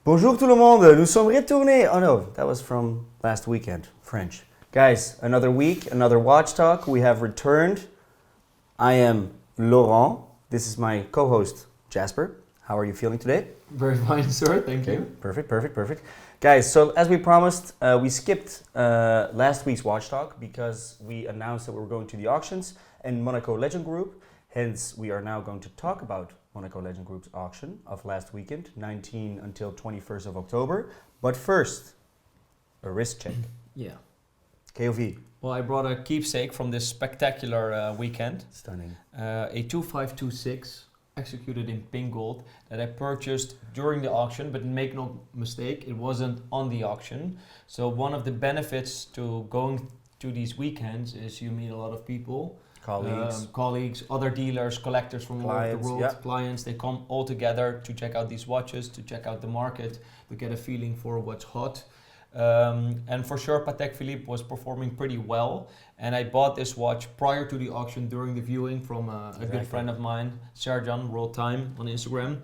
Bonjour tout le monde, nous sommes retournés. Oh no, that was from last weekend, French. Guys, another week, another watch talk. We have returned. I am Laurent. This is my co-host, Jasper. How are you feeling today? Very fine, sir. Thank you. Perfect. Guys, so as we promised, we skipped last week's watch talk because we announced that we were going to the auctions and Monaco Legend Group. Hence, we are now going to talk about Monaco Legend Group's auction of last weekend, 19 until 21st of October. But first, a wrist check. Yeah. KOV. Well, I brought a keepsake from this spectacular weekend. Stunning. A 2526 executed in pink gold that I purchased during the auction, but make no mistake, it wasn't on the auction. So one of the benefits to going to these weekends is you meet a lot of people. Colleagues, other dealers, collectors from all over the world, clients, they come all together to check out these watches, to check out the market, to get a feeling for what's hot. And for sure, Patek Philippe was performing pretty well. And I bought this watch prior to the auction during the viewing from a good friend of mine, Serjan, World Time on Instagram.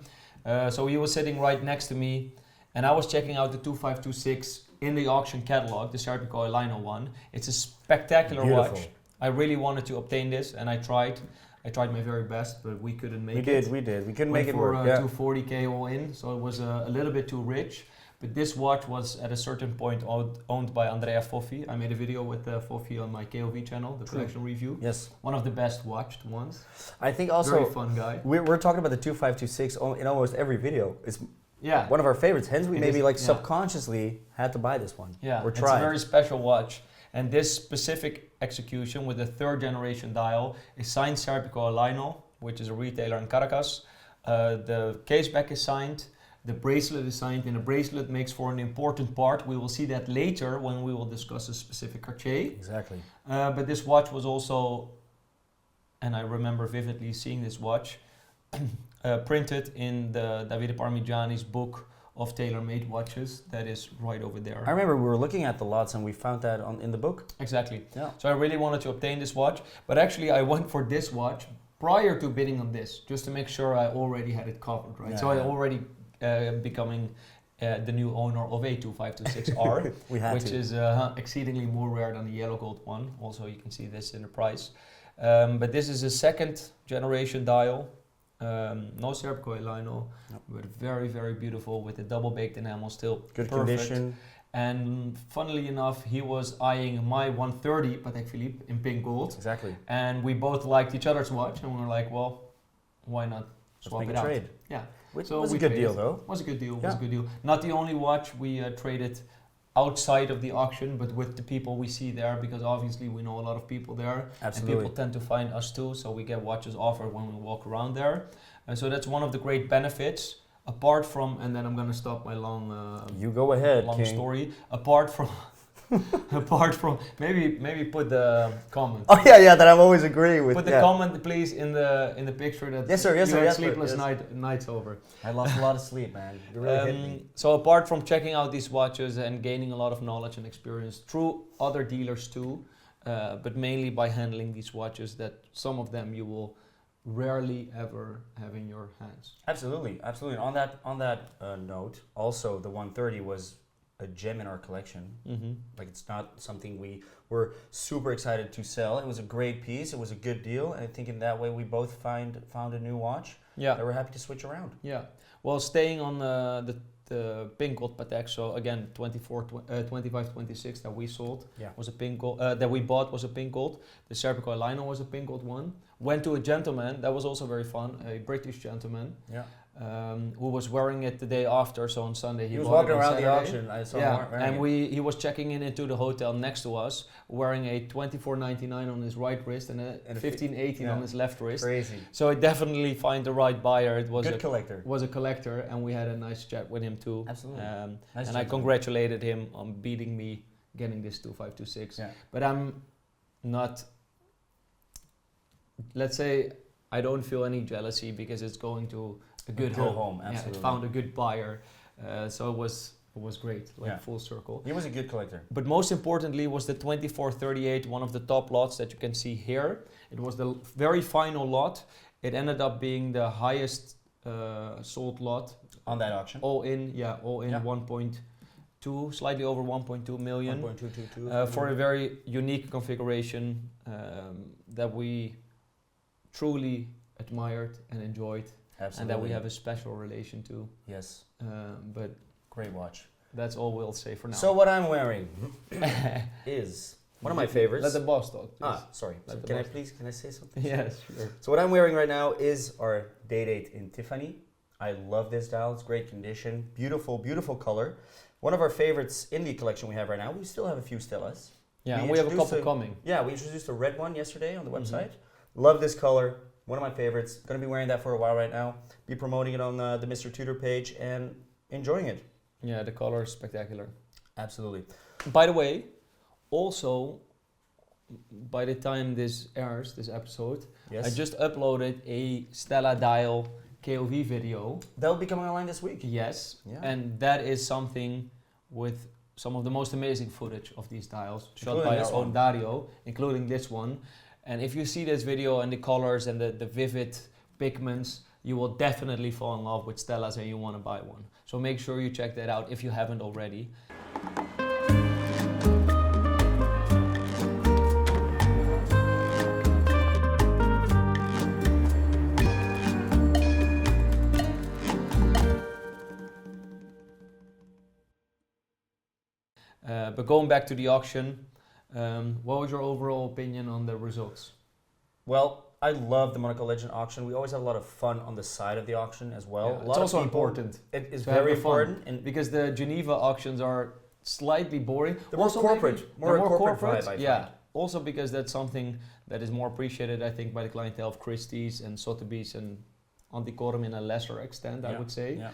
So he was sitting right next to me and I was checking out the 2526 in the auction catalog, the Serpico Elino one. It's a spectacular watch. I really wanted to obtain this, and I tried my very best, but we couldn't make it. We couldn't make it work. For 240k all in, so it was a little bit too rich. But this watch was at a certain point owned by Andrea Foffi. I made a video with Foffi on my KOV channel, the collection review. Yes. One of the best watched ones. I think also very fun guy. We're talking about the 2526 in almost every video. It's one of our favorites. Hence, we subconsciously had to buy this one. Yeah, it's a very special watch. And this specific execution with the third generation dial is signed Serpico Elino, which is a retailer in Caracas. The case back is signed, the bracelet is signed, and the bracelet makes for an important part. We will see that later when we will discuss a specific Cartier. Exactly. But this watch was also, and I remember vividly seeing this watch, printed in the Davide Parmigiani's book of tailor-made watches that is right over there. I remember we were looking at the lots and we found that in the book. Exactly. Yeah. So I really wanted to obtain this watch, but actually I went for this watch prior to bidding on this, just to make sure I already had it covered, right? I already becoming the new owner of a 2526R, which is exceedingly more rare than the yellow gold one. Also, you can see this in the price. But this is a second generation dial. No Serpico Elino, but very, very beautiful with the double baked enamel still. Good perfect. Condition. And funnily enough, he was eyeing my 130 Patek Philippe in pink gold. Exactly. And we both liked each other's watch, and we were like, well, why not swap it out? Trade. Yeah. Which was a good deal, though. Was a good deal. Was a good deal. Not the only watch we traded outside of the auction, but with the people we see there, because obviously we know a lot of people there. Absolutely. And people tend to find us too, so we get watches offered when we walk around there. And so that's one of the great benefits, apart from, and then I'm going to stop my long you go ahead, long King. story, apart from maybe put the comment. Oh yeah, that I'm always agreeing with. Put the comment please in the picture that yes sir, sleepless nights over. I lost a lot of sleep, man. You really hit me. So apart from checking out these watches and gaining a lot of knowledge and experience through other dealers too, but mainly by handling these watches that some of them you will rarely ever have in your hands. Absolutely. On that note, also the 130 was a gem in our collection. Mm-hmm. Like, it's not something we were super excited to sell. It was a great piece. It was a good deal. And I think in that way we both found a new watch that we're happy to switch around. Yeah. Well, staying on the pink gold Patek, so again 2526 that we sold was a pink gold, that we bought was a pink gold. The Serpico Elino was a pink gold one. Went to a gentleman, that was also very fun, a British gentleman. Yeah. Who was wearing it the day after, so on Sunday he was walking around the auction. I saw him and he was checking into the hotel next to us, wearing a 2499 on his right wrist and a 1518 on his left wrist. Crazy. So I definitely find the right buyer. It was a collector, and we had a nice chat with him too. Absolutely. And I congratulated him on beating me, getting this 2526. Yeah. But I'm not. Let's say I don't feel any jealousy because it's going to a good home. Absolutely. Yeah, it found a good buyer, so it was great, full circle. He was a good collector. But most importantly was the 2438, one of the top lots that you can see here. It was the very final lot. It ended up being the highest sold lot on that auction. All in, yeah, Yeah. 1.2, slightly over 1.2 million. 1.222. For a very unique configuration that we truly admired and enjoyed, Absolutely. and that we have a special relation to. Yes. But Great watch. that's all we'll say for now. So what I'm wearing is one of my favorites. Let the boss talk, please. Sorry. Let So the can I boss- please, can I say something? Yes, sure. So what I'm wearing right now is our Day Date in Tiffany. I love this dial. It's great condition. Beautiful, beautiful color. One of our favorites in the collection we have right now. We still have a few Stellas. Yeah, We and we have a introduced couple coming. Yeah, we introduced a red one yesterday on the Mhm. website. Love this color. One of my favorites. Gonna be wearing that for a while right now. Be promoting it on the Mr. Tudor page and enjoying it. Yeah, the color is spectacular. Absolutely. By the way, also, by the time this airs, this episode, Yes. I just uploaded a Stella Dial KOV video. That'll be coming online this week. Yes, Yeah. and that is something with some of the most amazing footage of these dials shot Including by this our own one. Dario, including this one. And if you see this video and the colors and the vivid pigments, you will definitely fall in love with Stellas and you want to buy one. So make sure you check that out if you haven't already. But going back to the auction, what was your overall opinion on the results? Well, I love the Monaco Legend auction. We always have a lot of fun on the side of the auction as well. Yeah, A it's lot of also people- important. It is to have very the fun. important. And Because the Geneva auctions are slightly boring. they're more Also corporate. maybe- More they're a corporate vibe, I yeah. find. Also because that's something that is more appreciated, I think, by the clientele of Christie's and Sotheby's and Antiquorum in a lesser extent, I Yeah, would say. Yeah.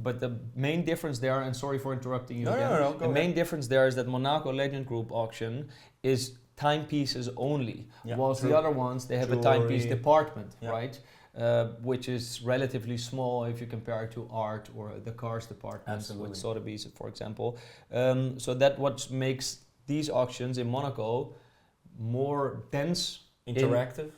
But the main difference there, and sorry for interrupting you No, again, no, no, the go main ahead. difference there is that Monaco Legend Group auction is timepieces only, Yeah, whilst true. the other ones, they have a timepiece Jewelry. department, Yeah. right? Which is relatively small if you compare it to art or the cars department Absolutely. with Sotheby's, for example. So that what makes these auctions in Monaco more dense, Interactive.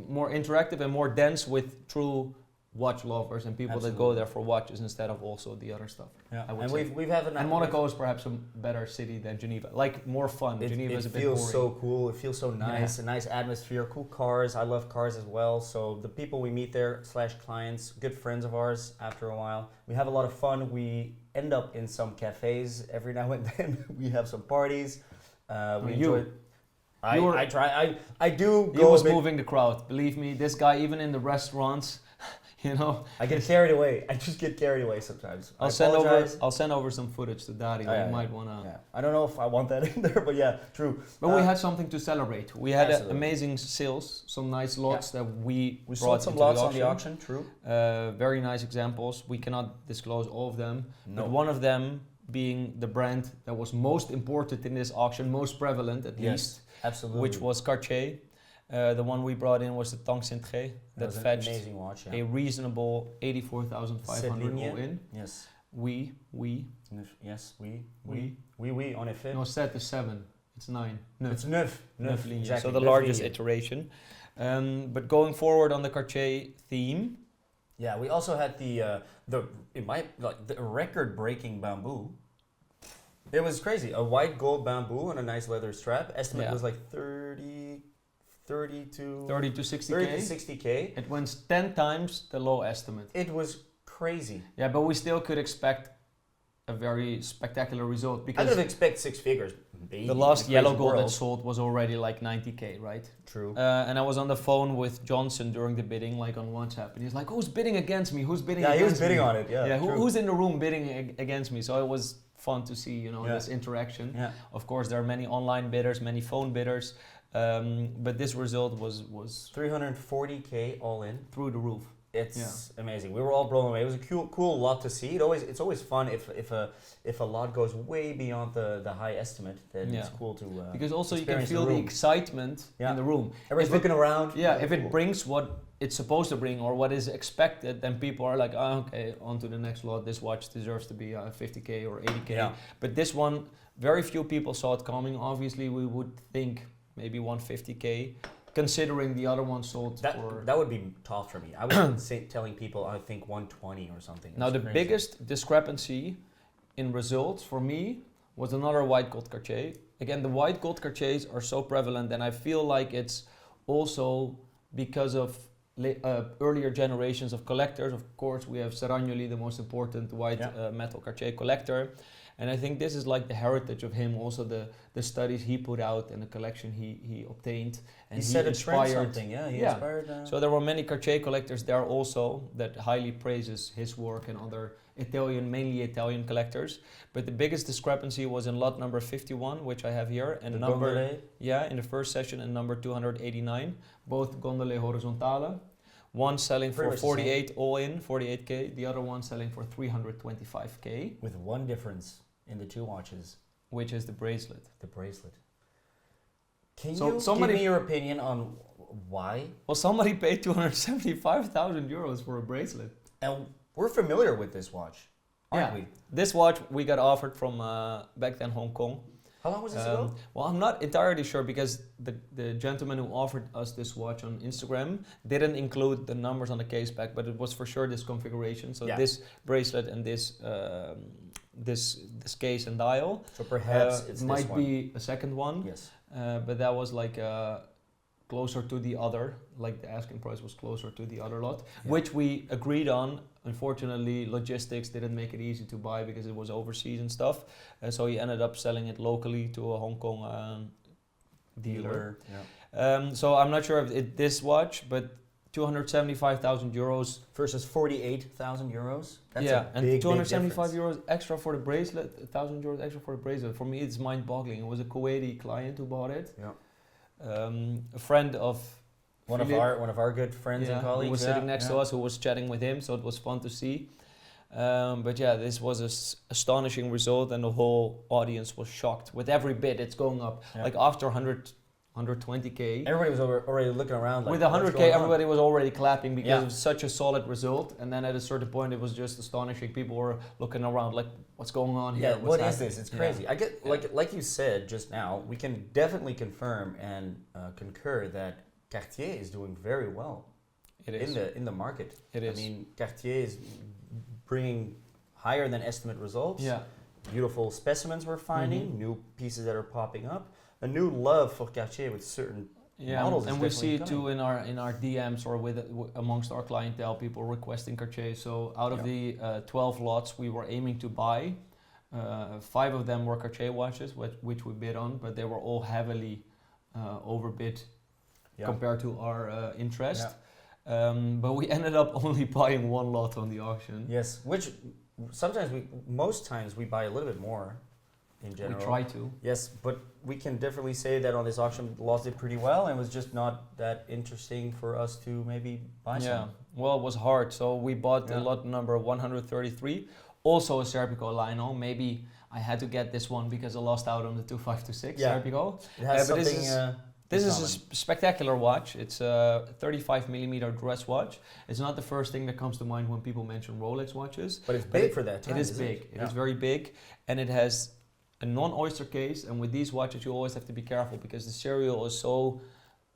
more interactive and more dense with true watch lovers and people that go Absolutely. there for watches instead of also the other stuff. Yeah. I would And say. we've had And Monaco is perhaps a better city than Geneva, like more fun. Geneva is a bit feels boring. so cool. It feels so nice. Yeah. A nice atmosphere. Cool cars. I love cars as well. So the people we meet there / clients, good friends of ours. After a while, we have a lot of fun. We end up in some cafes every now and then. We have some parties. We You. enjoy. You were- I try. I do He go was a bit. moving the crowd. Believe me, this guy, even in the restaurants, you know. I get carried away. I just get carried away sometimes. I I'll send apologize. over some footage to Dario. Oh, yeah, you yeah. might wanna. Yeah. I don't know if I want that in there, but yeah, true. But we had something to celebrate. We had Absolutely. amazing sales, some nice lots that we We brought sold some into lots the on the auction. True. Very nice examples. We cannot disclose all of them, No. but one of them being the brand that was most imported in this auction, most prevalent at Yes. least, Absolutely. which was Cartier. The one we brought in was the Tank Cintré that was an fetched amazing watch. a Yeah. reasonable 84,500 Cette all ligne. in. Yes. We, Yes. Oui. En effet. no, set is 7, it's 9. No, It's neuf. neuf lignes. Exactly. So the neuf largest lignes. iteration. But going forward on the Cartier theme, Yeah. We also had the record-breaking bamboo. It was crazy. A white gold bamboo on a nice leather strap. Estimate Yeah. was like 30 to 30 to 60K. 30 to 60K. It went 10 times the low estimate. It was crazy. Yeah, but we still could expect a very spectacular result I because could expect 6 figures. Maybe, the in last a yellow crazy gold that world. sold was already like 90K, right? True. And I was on the phone with Johnson during the bidding, like on WhatsApp, and he's like, "Who's bidding against me? Who's bidding?" Yeah, he against was bidding me? on it. Yeah. True. who's in the room bidding against me? So it was fun to see, you know, Yeah. this interaction. Yeah. Of course, there are many online bidders, many phone bidders, but this result was 340K all in. through the roof. It's amazing. We were all blown away. It was a cool lot to see. It's always fun if a lot goes way beyond the high estimate. Then it's Yeah. cool to Because also you can experience the feel the room. excitement Yeah. in the room. everyone's if it- looking around. Yeah, Really if it cool. brings what it's supposed to bring or what is expected, then people are like, oh, okay, on to the next lot. This watch deserves to be 50K or 80K. Yeah. But this one, very few people saw it coming. Obviously, we would think maybe 150K. considering the other one sold That for... that would be tough for me. I was telling people I think 120 or something. Now It's the crazy. biggest discrepancy in results for me was another white gold Cartier. Again, the white gold Cartiers are so prevalent, and I feel like it's also because of earlier generations of collectors. Of course, we have Seragnoli, the most important white metal Cartier collector. And I think this is like the heritage of him, also the studies he put out and the collection he obtained. And he set a trend inspired something, he inspired... So there were many Cartier collectors there also that highly praises his work and other mainly Italian collectors. But the biggest discrepancy was in lot number 51, which I have here, and in the first session, and number 289, both gondole horizontale. One selling for 48 all in, 48k, the other one selling for 325k. With one difference in the two watches. Which is the bracelet. The bracelet. Can So you somebody give me your opinion on why? Well, somebody paid 275,000 euros for a bracelet. And we're familiar with this watch, aren't we? This watch we got offered from back then Hong Kong. How long was this ago? Well, I'm not entirely sure because the gentleman who offered us this watch on Instagram didn't include the numbers on the case back, but it was for sure this configuration. So this bracelet and this case and dial. So perhaps it's might be a second one. Yes. But that was like closer to the other, like the asking price was closer to the other lot, which we agreed on. Unfortunately, logistics didn't make it easy to buy because it was overseas and stuff. So he ended up selling it locally to a Hong Kong dealer. So I'm not sure if this watch, but 275,000 euros versus 48,000 euros. That's a big, and 275 big euros extra for the bracelet, 1,000 euros extra for the bracelet. For me, it's mind-boggling. It was a Kuwaiti client who bought it. A friend of one of our good friends and colleagues who was sitting next to us, who was chatting with him, so it was fun to see. But yeah, this was an astonishing result, and the whole audience was shocked with every bit it's going up. Like after 120k, everybody was already looking around. Like, with 100k, everybody was already clapping because it was such a solid result. And then at a certain point, it was just astonishing. People were looking around like, "What's going on here? What is this? It's crazy." I get like you said just now. We can definitely confirm and concur that Cartier is doing very well. It is in the market. It is. I mean, Cartier is bringing higher than estimate results. Yeah. Beautiful specimens we're finding, new pieces that are popping up. A new love for Cartier with certain models. And we see it too in our DMs or amongst our clientele, people requesting Cartier. So out of the 12 lots we were aiming to buy, 5 of them were Cartier watches, which we bid on, but they were all heavily overbid compared to our interest. But we ended up only buying 1 lot on the auction. Yes, which most times we buy a little bit more in general. We try to. Yes, but we can definitely say that on this auction, lots did pretty well, and it was just not that interesting for us to maybe buy some. Yeah, well, it was hard. So we bought lot number 133, also a Serpico Lionel. Maybe I had to get this one because I lost out on the 2526 Serpico. It has something. This is a spectacular watch. It's a 35mm dress watch. It's not the first thing that comes to mind when people mention Rolex watches. But it's big for that time. It is big. It is very big, and it has a non-oyster case. And with these watches, you always have to be careful because the serial is so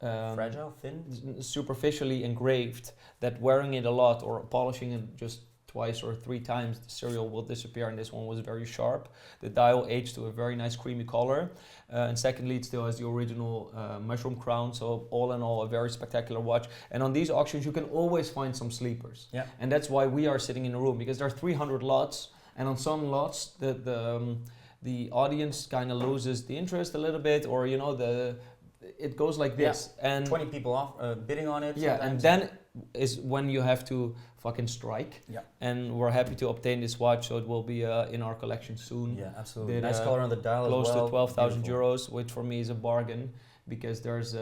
fragile, thin, superficially engraved that wearing it a lot or polishing it just twice or 3 times, the serial will disappear, and this one was very sharp. The dial aged to a very nice creamy color, and secondly, it still has the original mushroom crown. So all in all, a very spectacular watch. And on these auctions, you can always find some sleepers. And that's why we are sitting in the room, because there are 300 lots, and on some lots, the audience kind of loses the interest a little bit, or it goes like this, and 20 people off bidding on it. And then is when you have to fucking strike. And we're happy to obtain this watch, so it will be in our collection soon. Yeah, absolutely. Nice color on the dial close as well. To 12,000 euros, which for me is a bargain, because there's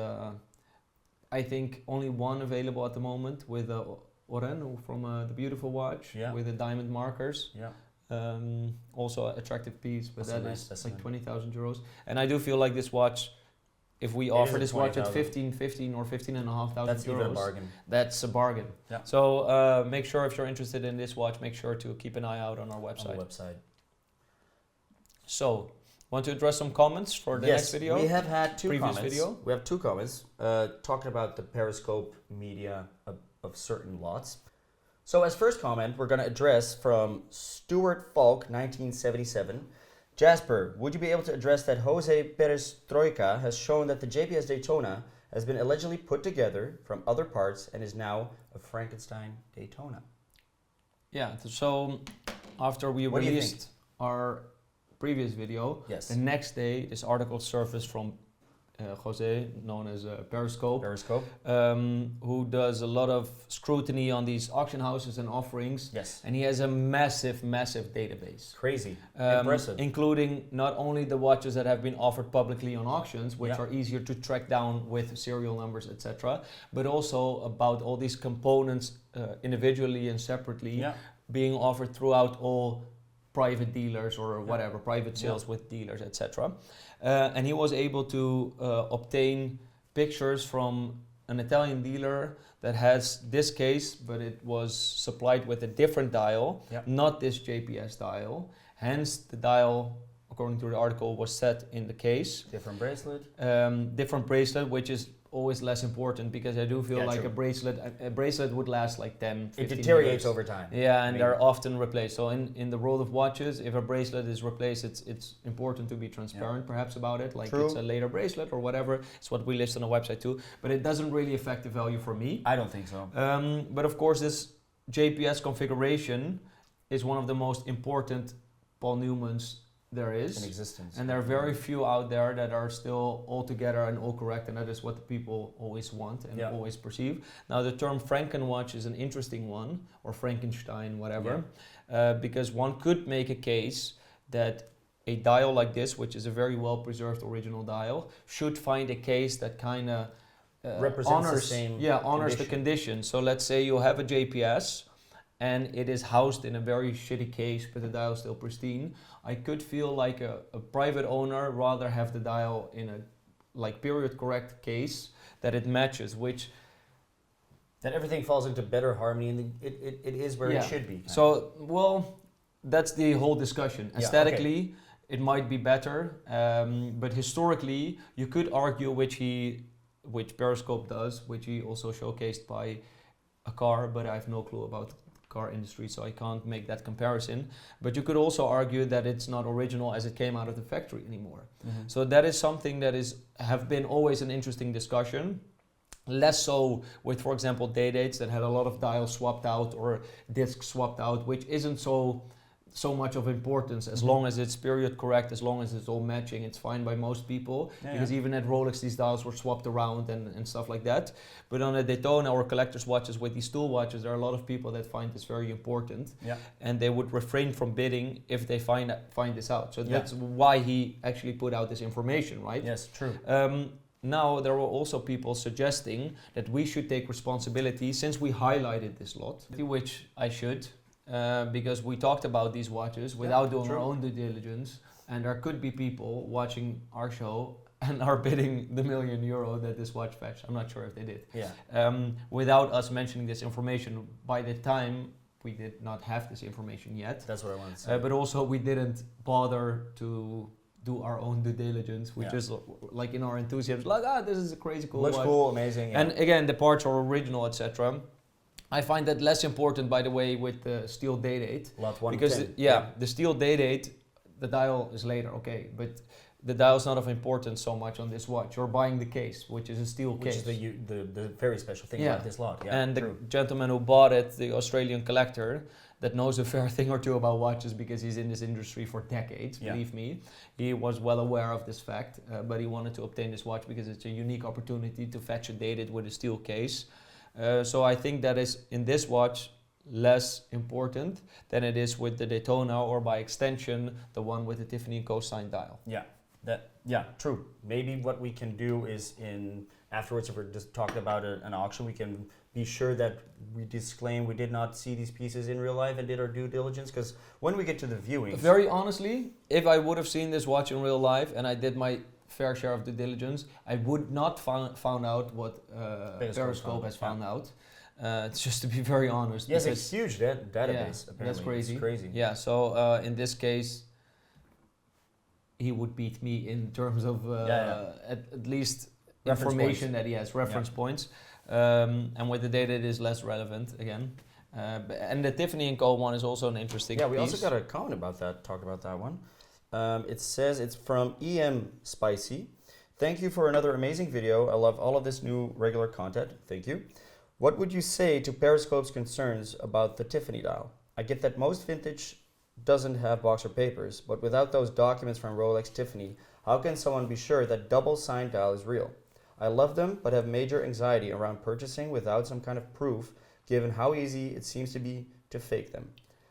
I think only one available at the moment with Oren from the beautiful watch with the diamond markers. Also attractive piece, but that's is like 20,000 euros. And I do feel like this watch, if we offer this watch at 15 or 15,500 that's euros, even a bargain. That's a bargain. So make sure, if you're interested in this watch, make sure to keep an eye out on our website. On the website. So Want to address some comments for the next video? We have had two Previous comments. video? We have two comments talking about the periscope media of certain lots. So as first comment, we're going to address from Stuart Falk, 1977. Jasper, would you be able to address that Jose Perestroika has shown that the JPS Daytona has been allegedly put together from other parts and is now a Frankenstein Daytona? Yeah, so after we What do you released our previous video, Yes. the next day this article surfaced from Jose, known as Periscope, who does a lot of scrutiny on these auction houses and offerings. Yes. And he has a massive database. Crazy. Impressive. Including not only the watches that have been offered publicly on auctions, which Yeah. are easier to track down with serial numbers, etc., but also about all these components individually and separately Yeah. being offered throughout all private dealers or whatever, private sales with dealers, etc. And he was able to obtain pictures from an Italian dealer that has this case, but it was supplied with a different dial, not this JPS dial. Hence, the dial, according to the article, was set in the case. Different bracelet. Different bracelet, which is always less important because I do feel like true. a bracelet would last like 10, 15 It deteriorates years. over time. Yeah, and they're often replaced. So in the world of watches, if a bracelet is replaced, it's important to be transparent perhaps about it. Like it's a later bracelet or whatever. It's what we list on the website too. But it doesn't really affect the value for me. I don't think so. But of course, this JPS configuration is one of the most important Paul Newmans there is in existence. And there are very few out there that are still all together and all correct, and that is what the people always want and always perceive. Now the term Frankenwatch is an interesting one, or Frankenstein, whatever, because one could make a case that a dial like this, which is a very well preserved original dial, should find a case that kind of represents honors, the same honors the condition. So let's say you have a JPS and it is housed in a very shitty case, but the dial is still pristine. I could feel like a private owner rather have the dial in a like period correct case that it matches, which that everything falls into better harmony, and it is where it should be. So, well, that's the whole discussion. Aesthetically, it might be better, but historically, you could argue, which Periscope does, which he also showcased by a car, but I have no clue about car industry, so I can't make that comparison. But you could also argue that it's not original as it came out of the factory anymore. Mm-hmm. So that is something that have been always an interesting discussion. Less so with, for example, day-dates that had a lot of dials swapped out or discs swapped out, which isn't so much of importance as long as it's period correct, as long as it's all matching, it's fine by most people. Because even at Rolex, these dials were swapped around and stuff like that. But on a Daytona or collector's watches with these tool watches, there are a lot of people that find this very important. And they would refrain from bidding if they find this out. So that's why he actually put out this information, right? Yes, true. Now, there were also people suggesting that we should take responsibility since we highlighted this lot, which I should, because we talked about these watches without doing our own due diligence, and there could be people watching our show and are bidding the €1 million that this watch fetched. I'm not sure if they did. Without us mentioning this information, by the time we did not have this information yet. That's what I wanted to say. But also we didn't bother to do our own due diligence. We just like in our enthusiasm, like this is a crazy cool watch. Looks cool, amazing. And again, the parts are original, etc. I find that less important, by the way, with the steel day-date. Lot 110. Because the steel day-date, the dial is later, okay, but the dial is not of importance so much on this watch. You're buying the case, which is a steel case. Which is the very special thing about this lot. And the gentleman who bought it, the Australian collector, that knows a fair thing or two about watches because he's in this industry for decades, believe me. He was well aware of this fact, but he wanted to obtain this watch because it's a unique opportunity to fetch a dated with a steel case. So I think that is, in this watch, less important than it is with the Daytona, or by extension, the one with the Tiffany & Co. signed dial. True. Maybe what we can do is afterwards, if we're just talking about an auction, we can be sure that we disclaim we did not see these pieces in real life and did our due diligence, because when we get to the viewings... Very honestly, if I would have seen this watch in real life and I did my fair share of due diligence, I would not found out what Periscope has found out. It's just to be very honest. Yes, it's a huge database. That's crazy. It's crazy. Yeah, so in this case, he would beat me in terms of at least Reference information points. that he has, reference points. And with the data, it is less relevant again. And the Tiffany & Co. one is also an interesting Yeah, we piece. also got a comment about that, talk about that one. It says it's from EM Spicy. Thank you for another amazing video. I love all of this new regular content. Thank you. What would you say to Periscope's concerns about the Tiffany dial? I get that most vintage doesn't have box or papers, but without those documents from Rolex Tiffany, how can someone be sure that double signed dial is real? I love them, but have major anxiety around purchasing without some kind of proof, given how easy it seems to be to fake them.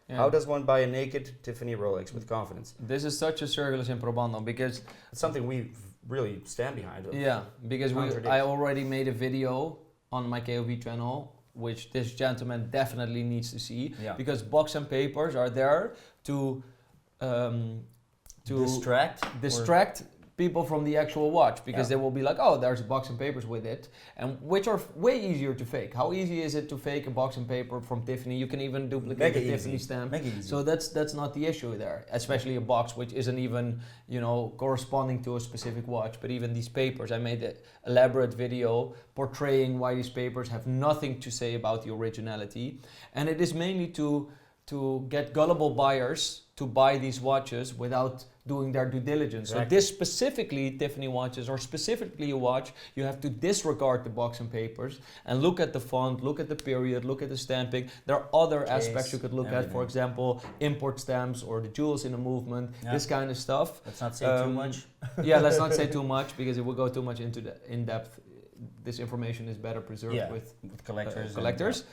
Yeah. How does one buy a naked Tiffany Rolex with confidence? This is such a circulus in probando because It's something we really stand behind. yeah, because Contradicts. I already made a video on my KOV channel, which this gentleman definitely needs to see, Yeah. because box and papers are there to distract people from the actual watch, because they will be like, oh, there's a box and papers with it, and which are way easier to fake. How easy is it to fake a box and paper from Tiffany? You can even duplicate the Tiffany stamp. Make it easy. So that's not the issue there, especially a box which isn't even, you know, corresponding to a specific watch. But even these papers, I made an elaborate video portraying why these papers have nothing to say about the originality, and it is mainly to get gullible buyers to buy these watches without doing their due diligence. Exactly. So this specifically Tiffany watches, or specifically a watch, you have to disregard the box and papers and look at the font, look at the period, look at the stamping. There are other Case, aspects you could look at, for example, import stamps or the jewels in the movement, this kind of stuff. Let's not say too much. Yeah, let's not say too much, because it will go too much into the in-depth. This information is better preserved with collectors.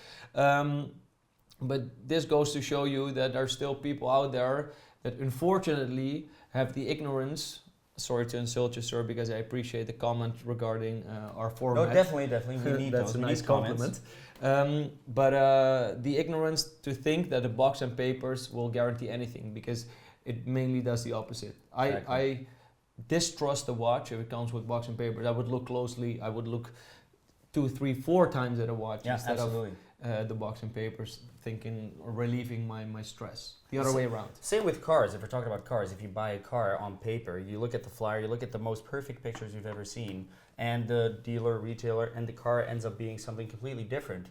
But this goes to show you that there are still people out there that unfortunately have the ignorance. Sorry to insult you, sir, because I appreciate the comment regarding our format. No, definitely. We need That's those. a nice compliment. But the ignorance to think that the box and papers will guarantee anything, because it mainly does the opposite. Exactly. I distrust the watch if it comes with box and papers. I would look closely. I would look 2, 3, 4 times at a watch instead of the box and papers, thinking or relieving my stress. The other way around. Same with cars. If we're talking about cars, if you buy a car on paper, you look at the flyer, you look at the most perfect pictures you've ever seen, and the dealer, retailer, and the car ends up being something completely different.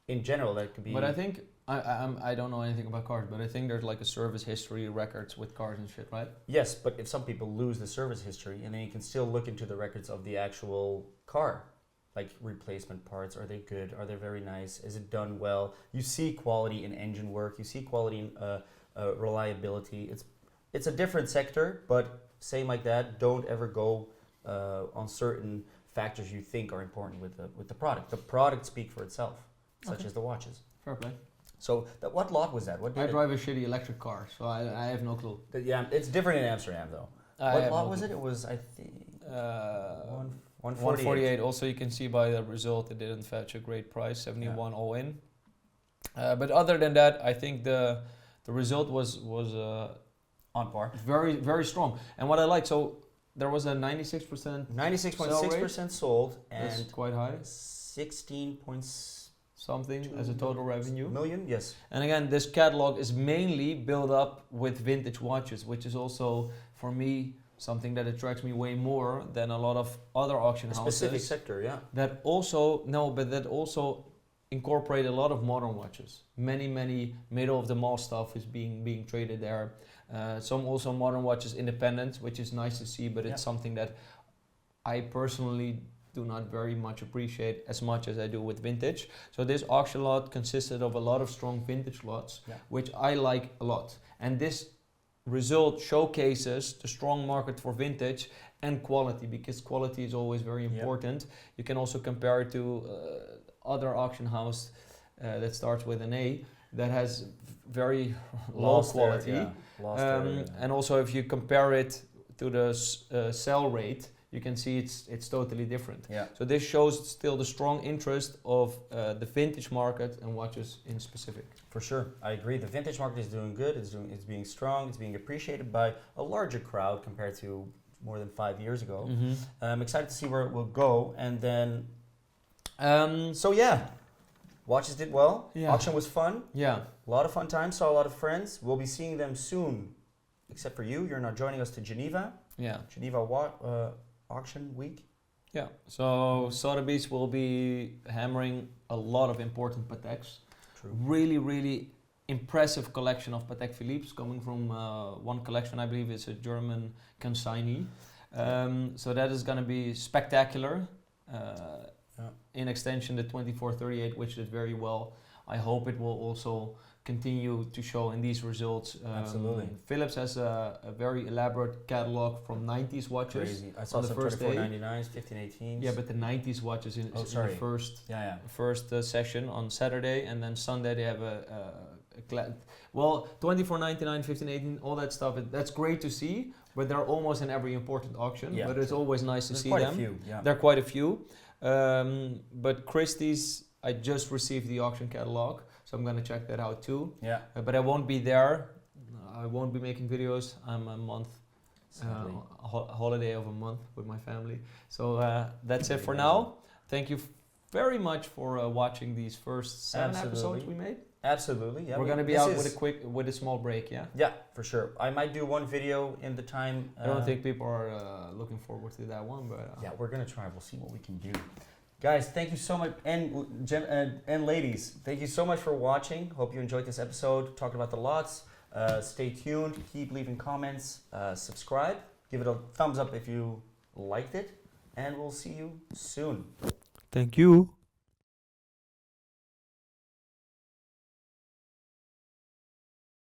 In general, that could be. But I think I don't know anything about cars, but I think there's like a service history records with cars and shit, right? Yes, but if some people lose the service history, and then you can still look into the records of the actual car. Like replacement parts, are they good? Are they very nice? Is it done well? You see quality in engine work. You see quality in reliability. It's a different sector, but same like that. Don't ever go on certain factors you think are important with the product. The product speaks for itself, such as the watches. Fair play. So what lot was that? What I drive a shitty electric car, so I have no clue. Yeah, it's different in Amsterdam though. What lot was it? It was, I think, 148. Also, you can see by the result it didn't fetch a great price, 71 all in. But other than that, I think the result was on par. Very, very strong. And what I like, so there was a 96%. 96.6% sold, and that's quite high. 16 something as a total revenue. Million, yes. And again, this catalog is mainly built up with vintage watches, which is also, for me, something that attracts me way more than a lot of other auction houses. Specific sector, yeah. That also incorporate a lot of modern watches. Many middle of the mall stuff is being traded there. Some also modern watches independent, which is nice to see, but it's something that I personally do not very much appreciate as much as I do with vintage. So this auction lot consisted of a lot of strong vintage lots, which I like a lot. And this result showcases the strong market for vintage and quality, because quality is always very important. You can also compare it to other auction house that starts with an A that has very low quality. And also if you compare it to the sell rate, you can see it's totally different. So this shows still the strong interest of the vintage market and watches in specific. For sure, I agree. The vintage market is doing good. It's being strong. It's being appreciated by a larger crowd compared to more than 5 years ago. I'm excited to see where it will go. And then, watches did well. Auction was fun. A lot of fun times. Saw a lot of friends. We'll be seeing them soon except for you, you're not joining us to Geneva. Yeah. Geneva Auction Week. Yeah. So Sotheby's will be hammering a lot of important Pateks. True. Really, really impressive collection of Patek Philippe's coming from one collection, I believe it's a German consignee. So that is going to be spectacular. In extension, the 2438, which did very well. I hope it will also continue to show in these results. Absolutely. Philips has a very elaborate catalog from 90s watches. Crazy. I saw on the some first 2499s, 1518s. Yeah, but the 90s watches in the first session on Saturday, and then Sunday they have well, 2499, 1518, all that stuff. That's great to see, but they're almost in every important auction. Yeah. But it's always nice to see quite them. a few. Yeah. There are quite a few. But Christie's, I just received the auction catalog, so I'm gonna check that out too. Yeah. But I won't be there. I won't be making videos. I'm a month, holiday of a month with my family. So that's it for now. Thank you very much for watching these first 7 episodes we made. Absolutely, yeah. We're gonna be out with a small break, yeah. Yeah, for sure. I might do one video in the time. I don't think people are looking forward to that one, but yeah, we're gonna try. We'll see what we can do. Guys, thank you so much, and ladies, thank you so much for watching. Hope you enjoyed this episode talking about the lots. Stay tuned. Keep leaving comments. Subscribe. Give it a thumbs up if you liked it, and we'll see you soon. thank you.